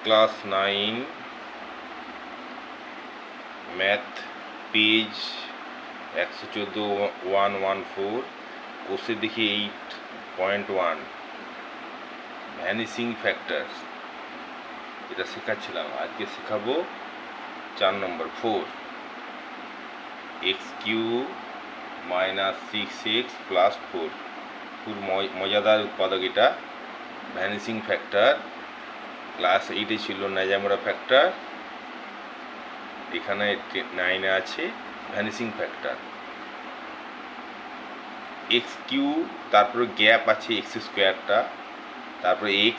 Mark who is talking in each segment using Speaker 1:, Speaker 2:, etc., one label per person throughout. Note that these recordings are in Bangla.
Speaker 1: ক্লাস 9 ম্যাথ পেজ 114 কোর্সে দেখি 8.1 ভ্যানিসিং ফ্যাক্টরস এটা শেখাচ্ছিলাম। আজকে শেখাবো 4 নম্বর 4 x³ - 6x + 4 খুব মজাদার উৎপাদক এটা। ভ্যানিসিং ফ্যাক্টর ক্লাস 8-এ ছিল নাজামুরা ফ্যাক্টর, এখানে 9-এ আছে ভ্যানিসিং ফ্যাক্টর। x³ তারপরে গ্যাপ আছে x²টা, তারপরে x।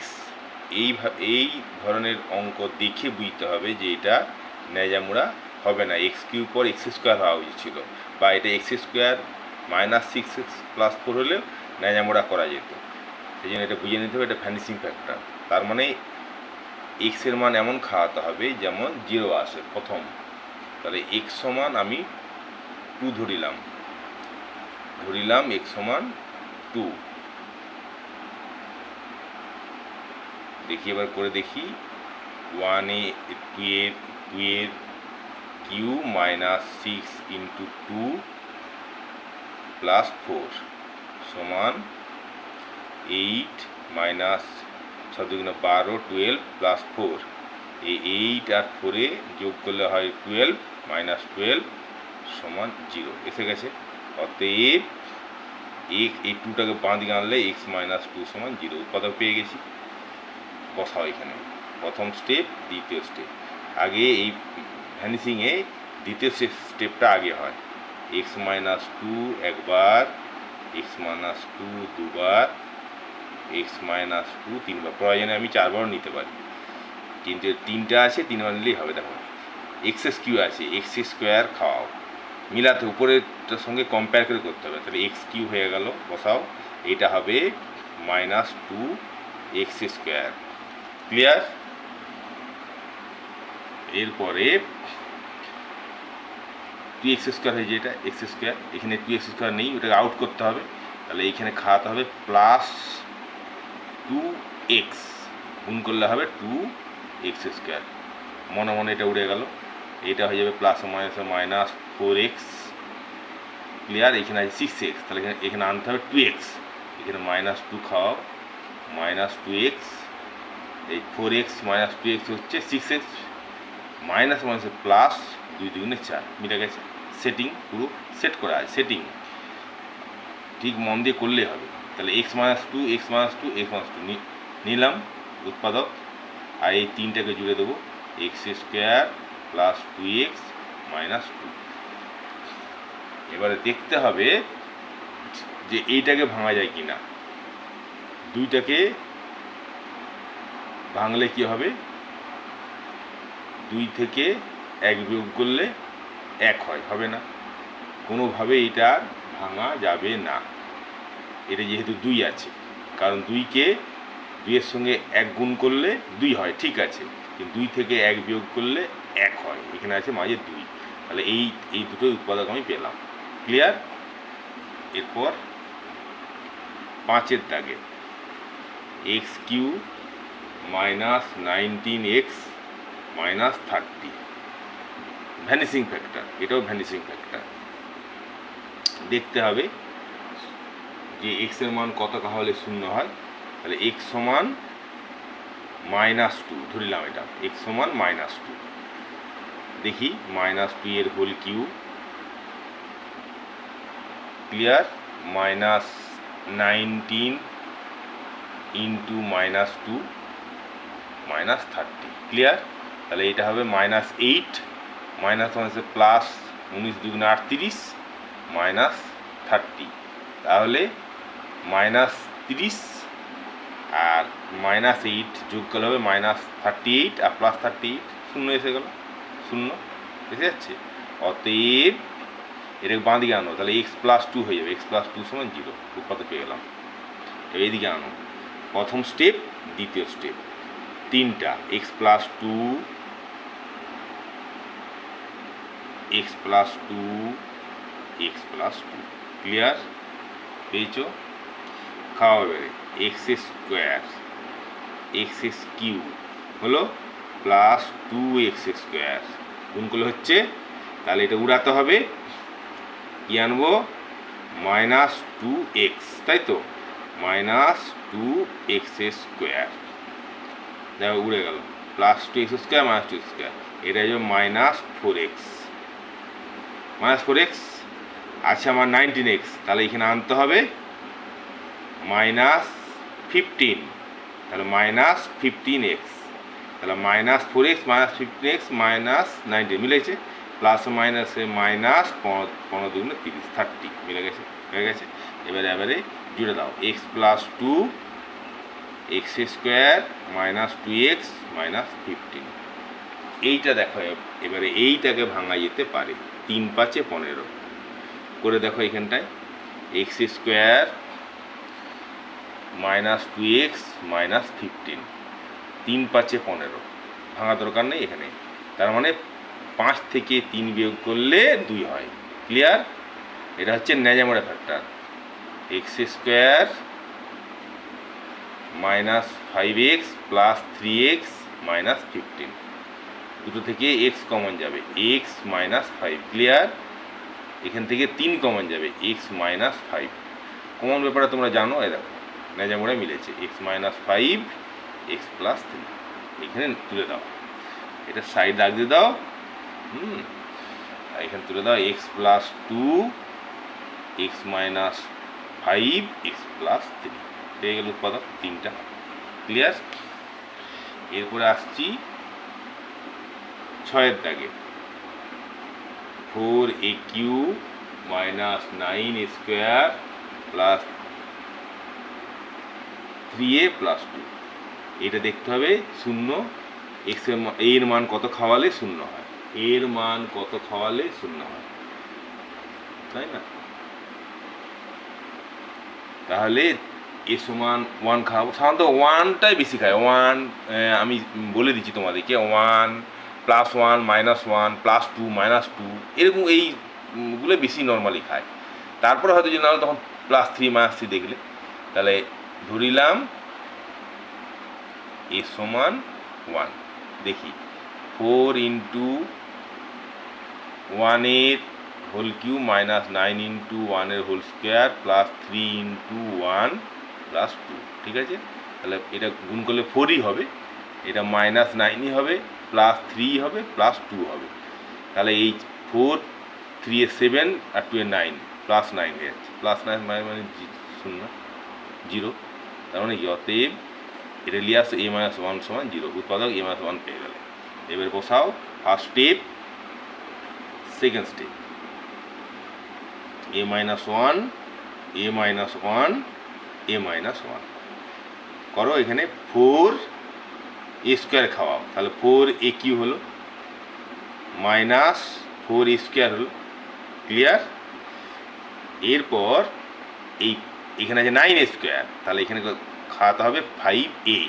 Speaker 1: এই ধরনের অঙ্ক দেখে বুঝতে হবে যে এটা নাজামুরা হবে না, x³ পর x² হওয়া উচিত ছিল, বা এটা x² - 6x + 4 হলেও নাজামুরা করা যেত। সেই জন্য এটা বুঝে নিতে হবে এটা ভ্যানিসিং ফ্যাক্টর। তার মানে x এর মান এমন খাওয়াতে হবে যেমন 0 আসে প্রথম। তাহলে x সমান আমি 2 ধরিলাম x সমান 2। দেখি এবার করে দেখি 2 এর কিউ -6 × 2 + 4 সমান 8 - 12 12 + 4। এই 8 আর 4-এ যোগ করলে হয় 12 - 12 সমান 0 এসে গেছে। অতএব এই 2টাকে বাঁ দিকে আনলে x - 2 সমান 0 উৎপাদক পেয়ে গেছি। বসাও এখানে প্রথম স্টেপ, দ্বিতীয় স্টেপ। আগে এই ভ্যানিসিংয়ে দ্বিতীয় স্টেপটা আগে হয়। x - 2 একবার, x - 2 দুবার, x - 2 তিনবার। প্রয়োজনে আমি 4বারও নিতে পারি, কিন্তু 3টা আছে 3বার নিলেই হবে। দেখো x³ আছে, x² খাওয়াও, মিলাতে উপরেরটার সঙ্গে কম্পেয়ার করে করতে হবে। তাহলে x³ হয়ে গেল, বসাও। এটা হবে -2x²। ক্লিয়ার? এরপরে 2x² হয়েছে, এটা x², এখানে 2x² নেই, ওটাকে আউট করতে হবে। তাহলে এইখানে খাওয়াতে হবে +2x, গুণ করলে হবে 2x²। মনে মনে এটা উড়ে গেল, এটা হয়ে যাবে +4x। ক্লিয়ার? এখানে আছে 6x, তাহলে এখানে আনতে হবে 2x। এখানে -2 খাওয়াও, -2x। এই 4x - 2x হচ্ছে 6x, মাইনাস প্লাস 2 2 4 মিলে গেছে। সেটিং পুরো সেট করা আছে, সেটিং ঠিক মন দিয়ে করলেই হবে। তাহলে x - 2 x - 2 x - 2 নিলাম উৎপাদক, আর এই 3টাকে জুড়ে দেবো x² + 2x - 2। এবারে দেখতে হবে যে এইটাকে ভাঙা যায় কি না। 2টাকে ভাঙলে কি হবে? 2 থেকে 1 বিয়োগ করলে 1 হয়, হবে না। কোনোভাবে এটা ভাঙা যাবে না। এটা যেহেতু 2 আছে, কারণ 2 এর সঙ্গে 1 গুণ করলে 2 হয়, ঠিক আছে, কিন্তু 2 থেকে 1 বিয়োগ করলে 1 হয়। এখানে আছে মাঝে 2, তাহলে এই দুটো উৎপাদক আমি পেলাম। ক্লিয়ার? এরপর 5-এর দাগে x³ - 19x - 30 ভ্যানিসিং ফ্যাক্টর। এটাও ভ্যানিসিং ফ্যাক্টর। দেখতে হবে যে x এর মান কত হলে 0 হয়। তাহলে x সমান -2 ধরিলাম, এটা x সমান -2। দেখি -2 এর হোল কিউ। ক্লিয়ার? -19 × -2 -30। ক্লিয়ার? তাহলে এটা হবে -8 প্লাস 19 2 38 -30। তাহলে -30 আর -8 যোগ করলে হবে -38, আর +38 0 এসে গেল, 0 এসে যাচ্ছে। অতএব এটাকে বাঁ দিকে আনো, তাহলে x + 2 হয়ে যাবে, x + 2 সমান 0 উৎপাদক পেয়ে গেলাম। এইদিকে আনো, প্রথম স্টেপ, দ্বিতীয় স্টেপ, 3টা x + 2 x + 2 x + 2। ক্লিয়ার? পেয়েছো? খাওয়া এবারে x² x³ হলো প্লাস 2x স্কোয়ার গুণ করলে হচ্ছে, তাহলে এটা উড়াতে হবে, কি আনবো, মাইনাস 2x, তাই তো, মাইনাস 2x স্কোয়ার, দেখো উড়ে গেল, plus 2x square minus 2x square, এটা হচ্ছে মাইনাস 4x, মাইনাস 4x আছে আমার 19x, তাহলে এখানে আনতে হবে মাইনাস 15, তাহলে মাইনাস 15x, তাহলে minus 4x minus 15x minus 19 মিলেছে, প্লাস মাইনাসে মাইনাস 15 দুগুণে 30, 30 মিলে গেছে, হয়ে গেছে। এবারে জুড়ে দাও, x plus 2x square minus 2x minus 15, এইটা দেখো, এবারে এইটাকে ভাঙা যেতে পারে, 3 5 15 করে দেখো এখানটায়, x square minus 2x minus 15, 3 5 15 ভাঙা দরকার নেই এখানে, তার মানে 5 থেকে 3 বিয়োগ করলে 2 হয়, ক্লিয়ার। এটা হচ্ছে ন্যাজামোড়া factor, x square minus 5x plus 3x minus 15, দুটো থেকে x কমন যাবে, x মাইনাস 5, ক্লিয়ার। এখান থেকে 3 কমন যাবে, x মাইনাস 5, কমন ব্যাপারটা তোমরা জানো, এ দেখো ন্যাজামোড়া মিলেছে, x মাইনাস 5 x প্লাস 3, এখানে তুলে দাও, এটা সাইড দাগ দিয়ে দাও, এখানে তুলে দাও, x plus 2 x minus 5 x plus 3, পেয়ে গেল উৎপাদক 3টা, ক্লিয়ার। এরপরে আসছি 6 দাগে, 4aq minus 9 square plus 3a plus 2, এটা দেখতে হবে শূন্য, এক্স এর মান কত খাওয়ালে শূন্য হয়, এর মান কত খাওয়ালে শূন্য হয়, তাই না। তাহলে এ সমান 1 খাওয়াবো, সাধারণত 1টাই বেশি খায়, 1 আমি বলে দিচ্ছি তোমাদেরকে, 1 প্লাস 1 মাইনাস 1 প্লাস 2 মাইনাস 2, এরকম এইগুলো বেশি নর্মালি খায়, তারপরে হয়তো যে নাহলে তখন প্লাস 3 মাইনাস 3 দেখলে, তাহলে ধরিলাম এ সমান 1, দেখি 4 into 1 whole cube minus 9 into 1 whole square plus 3 into 1 plus 2, ঠিক আছে। তাহলে এটা গুণ করলে 4ই হবে, এটা মাইনাস 9ই হবে, প্লাস 3 হবে, প্লাস 2 হবে, তাহলে এই 4 3 এ 7 আর 2 এ 9, প্লাস 9 হয়ে যাচ্ছে, প্লাস 9 মানে 0, 0, তার মানে অতএব এটা লিয়ে আসছে a মাইনাস 1 সমান 0, উৎপাদক a মাইনাস 1 পেয়ে গেলে। এবার বসাও first step, second step, a minus 1 a minus 1 a minus 1 করো, এখানে 4 a স্কোয়ার খাওয়াও, তাহলে 4aq হলো মাইনাস 4 a স্কোয়ার হলো, ক্লিয়ার। এরপর এখানে আছে 9 a স্কোয়ার, তাহলে এখানে খাওয়াতে হবে 5a,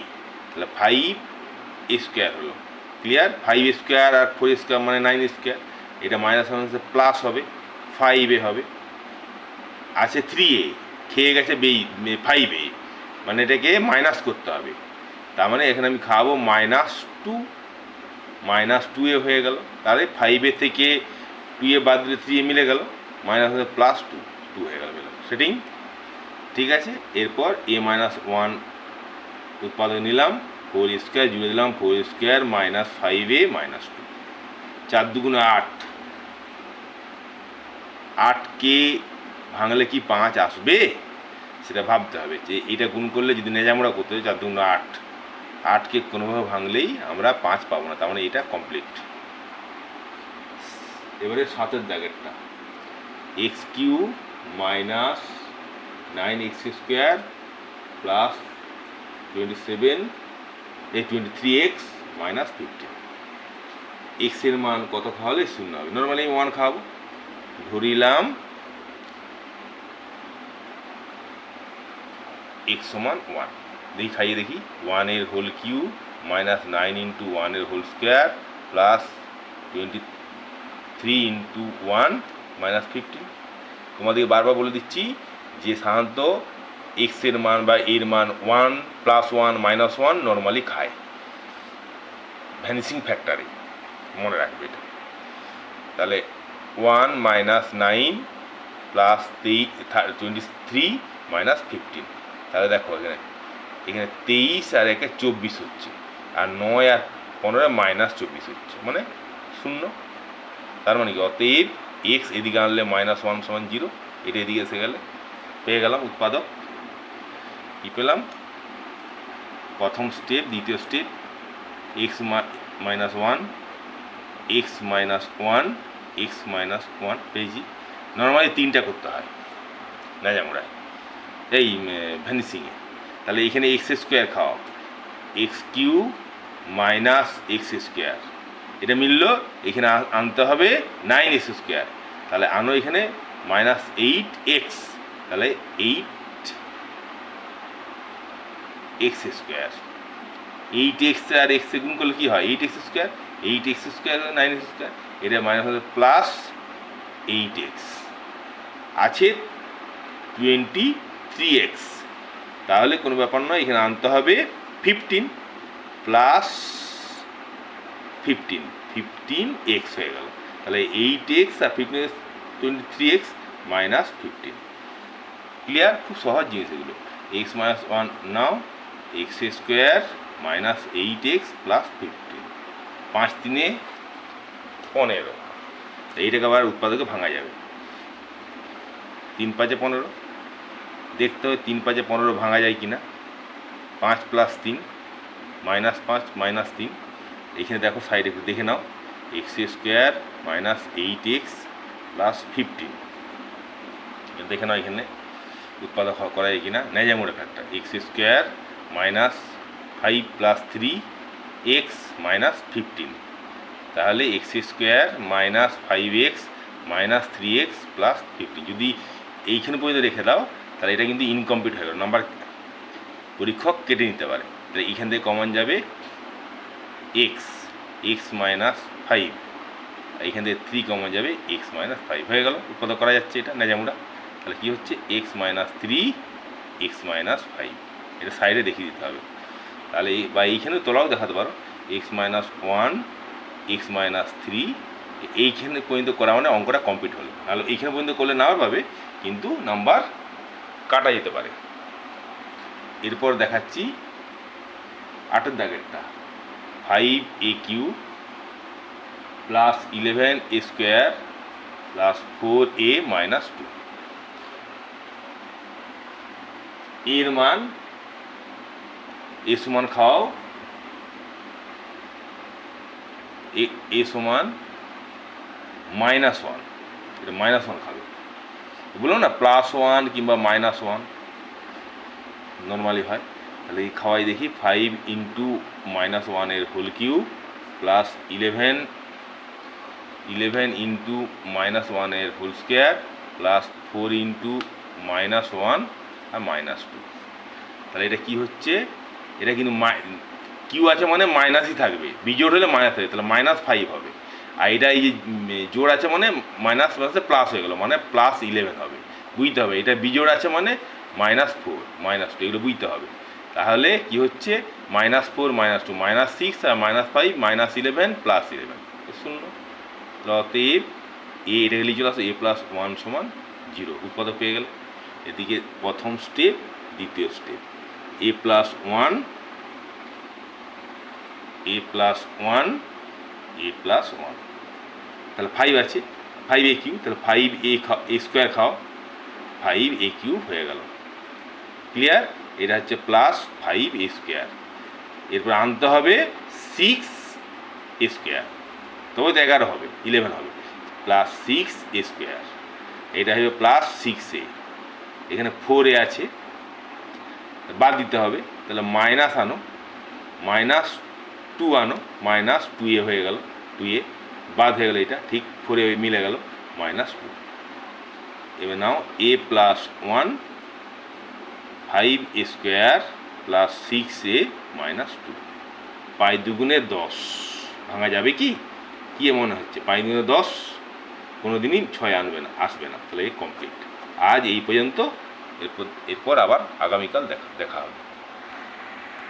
Speaker 1: তাহলে 5a স্কোয়ার হলো, ক্লিয়ার। 5a স্কোয়ার আর 4 স্কোয়ার মানে 9 স্কোয়ার, এটা মাইনাস মাইনাসে প্লাস হবে, 5a হবে, আছে 3a, খেয়ে গেছে 5a, মানে এটাকে মাইনাস করতে হবে, তার মানে এখানে আমি খাওয়াবো মাইনাস 2a হয়ে গেল, তাহলে 5a থেকে 2a বাদ দিলে 3a মিলে গেল, মাইনাস প্লাস 2 হয়ে গেল, সেটিং ঠিক আছে। এরপর a মাইনাস 1 উৎপাদক নিলাম, 4 স্কোয়ার জুড়ে দিলাম, 4 স্কোয়ার মাইনাস 5a মাইনাস 2, 4 দুগুণে 8, 8কে ভাঙলে কি 5 আসবে, সেটা ভাবতে হবে, যে এটা গুণ করলে যদি নেজামোড়া করতে হয় 4 দুগুণে 8, 8কে কোনোভাবে ভাঙলেই আমরা 5 পাবো না, তার মানে এটা কমপ্লিট। এবারে 7 দাগেরটা, x cube minus 9x square plus 23x minus 15, x এর মান কত খাওয়ালে শূন্য হবে, নর্মালি 1 খাওয়াবো, ধরিলাম x সমান 1, দেখি খাইয়ে দেখি, 1 এর হোল কিউব মাইনাস 9 ইন্টু 1 এর whole square plus 23 into 1 minus 15, তোমাদেরকে বারবার বলে দিচ্ছি যে সাধারণত এক্স এর মান বা এর মান 1 প্লাস 1 মাইনাস 1 নর্মালি খায়, ভ্যানিসিং ফ্যাক্টরে, মনে রাখবে এটা। তাহলে 1 মাইনাস 9 প্লাস 23 মাইনাস 15। তাহলে দেখো এখানে 23 আর 1 24 হচ্ছে, আর 9 আর 15 মাইনাস 24 হচ্ছে, মানে 0। তার মানে কি, অতএব এক্স এদিকে আনলে -1 সমান 0, এটা এদিকে এসে গেলে পেয়ে গেলাম উৎপাদক। কী পেলাম? প্রথম স্টেপ, দ্বিতীয় step, x minus 1, x minus 1, x minus 1 পেয়েছি। নর্মালি 3টা করতে হয় নাজামুড়ায়, এই ভ্যানিসিংয়ে। তাহলে এখানে এক্স স্কোয়ার খাও, X cube minus X square, এটা মিলল। এখানে আনতে হবে 9x স্কোয়ার, তাহলে আনো এখানে -8x, তাহলে 8x স্কোয়ার। 8x আর x গুণ করলে কী হয়? 8x square, 8x square 9x square, এটা মাইনাস হবে প্লাস 8x, আছে 23x। তাহলে কোনো ব্যাপার নয়, এখানে আনতে হবে 15 প্লাস 15x হয়ে গেল। তাহলে 8x আর 15 23x মাইনাস 15। ক্লিয়ার? খুব সহজ জিনিস এগুলো। x মাইনাস 1 নাও, x square minus 8x plus 15, 5 3 15। এইটাকে আবার উৎপাদকে ভাঙা যাবে। 3 5 15, দেখতে হবে 3 5 15 ভাঙা যায় কিনা। 5 প্লাস 3 -5 -3। এখানে দেখো সাইডে একটু দেখে নাও, x square minus 8x plus 15, দেখে নাও এখানে উৎপাদক করা যায় কিনা। নাজামুড়া factor, x square minus 5 plus 3x minus 15, তাহলে x square minus 5x minus 3x plus 15। যদি এইখানে পর্যন্ত রেখে দাও তাহলে এটা কিন্তু ইনকমপ্লিট হয়ে গেল, নাম্বার পরীক্ষক কেটে নিতে পারে। তাহলে এইখান থেকে কমন যাবে x মাইনাস 5, এইখান থেকে 3 কমন যাবে x মাইনাস 5 হয়ে গেল। উৎপাদক করা যাচ্ছে এটা নাজামুড়া। তাহলে কী হচ্ছে? x মাইনাস 3, x মাইনাস 5, এটা সাইডে দেখিয়ে দিতে হবে। তাহলে বা এইখানে তোলাও দেখাতে পারো, x মাইনাস 1, x মাইনাস 3, এইখানে পর্যন্ত করা মানে অঙ্কটা কমপ্লিট হলো। তাহলে এইখানে পর্যন্ত করলে নাম্বার পাবে, কিন্তু নাম্বার কাটা যেতে পারে। এরপর দেখাচ্ছি 8 দাগেরটা, 5aq plus 11a square plus 4a minus 2। এর মান এ সমান খাও, এ সমান -1, এটা -1 খাবে। বললাম না +1 কিংবা -1 নর্মালি হয়। তাহলে এই খাওয়াই দেখি, 5 ইন্টু -1 এর হোল কিউব প্লাস 11 ইন্টু -1 এর হোল স্কোয়ার প্লাস 4 ইন্টু -1 আর -2। তাহলে এটা কি হচ্ছে? এটা কিন্তু কিউ আছে মানে মাইনাসই থাকবে, বিজোড় হলে মাইনাস থাকবে, তাহলে -5 হবে। আর এটা এই যে জোড় আছে মানে মাইনাস প্লাসে প্লাস হয়ে গেল, মানে +11 হবে। বুঝতে হবে, এটা বিজোড় আছে মানে -4 -2, এগুলো বুঝতে হবে। তাহলে কি হচ্ছে? -4 -2 -6 আর -5 -11 +11 0। অতএব এটা লিখে চলে আসো a+1 সমান 0, উৎপাদক পেয়ে গেল। এদিকে প্রথম স্টেপ, দ্বিতীয় স্টেপ, a+1, তাহলে 5 আছে, 5a কিউব, তাহলে 5a স্কোয়ার খাও, 5a কিউব হয়ে গেল। ক্লিয়ার? এটা হচ্ছে +5a স্কোয়ার। এরপর আনতে হবে 6a স্কোয়ার, তবে তো 11 হবে, 11 হবে, +6a স্কোয়ার। এটা হবে +6a, এখানে 4a আছে, বাদ দিতে হবে। তাহলে মাইনাস আনো, -2 আনো, -2a হয়ে গেল, 2a বাদ হয়ে গেল, এটা ঠিক 4a মিলে গেল, -2। এবার নাও a+1, 5a square plus 6a -2, 5 দুগুণে 10 ভাঙা যাবে কি? কি মনে হচ্ছে? 5 দুগুণে 10, কোনো দিনই 6 আসবে না। তাহলে এই কমপ্লিট। আজ এই পর্যন্ত, এরপর আবার আগামীকাল দেখা হবে।